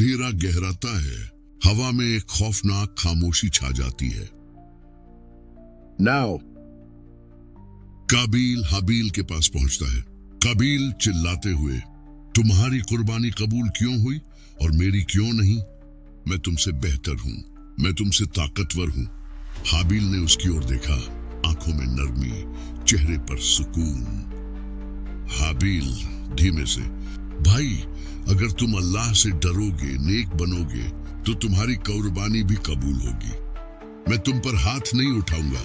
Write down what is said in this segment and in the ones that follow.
अंधेरा गहराता है, हवा में एक खौफनाक खामोशी छा जाती है। Now, काबील हाबील के पास पहुंचता है। काबील चिल्लाते हुए, तुम्हारी कुर्बानी कबूल क्यों हुई और मेरी क्यों नहीं? मैं तुमसे बेहतर हूं, मैं तुमसे ताकतवर हूं। हाबील ने उसकी ओर देखा, आंखों में नरमी, चेहरे पर सुकून। हाबील धीमे से, भाई अगर तुम अल्लाह से डरोगे, नेक बनोगे तो तुम्हारी कुर्बानी भी कबूल होगी। मैं तुम पर हाथ नहीं उठाऊंगा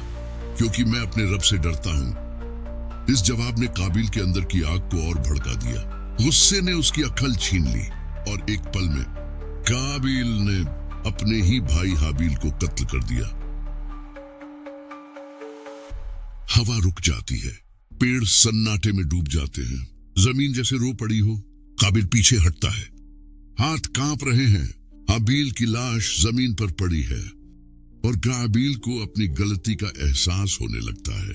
क्योंकि मैं अपने रब से डरता हूं। इस जवाब ने काबिल के अंदर की आग को और भड़का दिया। गुस्से ने उसकी अक्ल छीन ली और एक पल में काबिल ने अपने ही भाई हाबील को कत्ल कर दिया। हवा रुक जाती है, पेड़ सन्नाटे में डूब जाते हैं, जमीन जैसे रो पड़ी हो। काबिल पीछे हटता है, हाथ कांप रहे हैं। हाबील की लाश जमीन पर पड़ी है और काबिल को अपनी गलती का एहसास होने लगता है।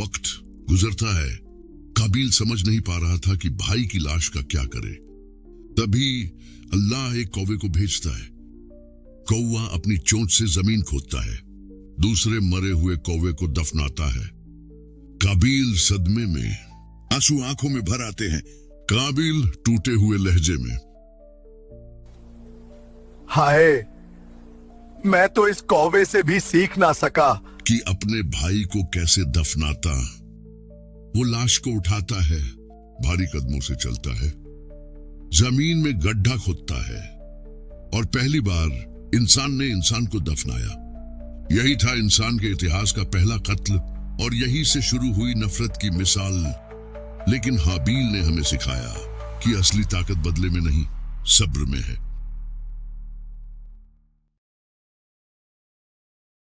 वक्त गुजरता है, काबिल समझ नहीं पा रहा था कि भाई की लाश का क्या करे। तभी अल्लाह एक कौवे को भेजता है। कौवा अपनी चोंच से जमीन खोदता है, दूसरे मरे हुए कौवे को दफनाता है। काबिल सदमे में, आंसू आंखों में भर आते हैं। काबिल टूटे हुए लहजे में, हाय, मैं तो इस कौवे से भी सीख ना सका कि अपने भाई को कैसे दफनाता। वो लाश को उठाता है, भारी कदमों से चलता है, जमीन में गड्ढा खोदता है और पहली बार इंसान ने इंसान को दफनाया। यही था इंसान के इतिहास का पहला कत्ल और यही से शुरू हुई नफरत की मिसाल। लेकिन हाबील ने हमें सिखाया कि असली ताकत बदले में नहीं, सब्र में है।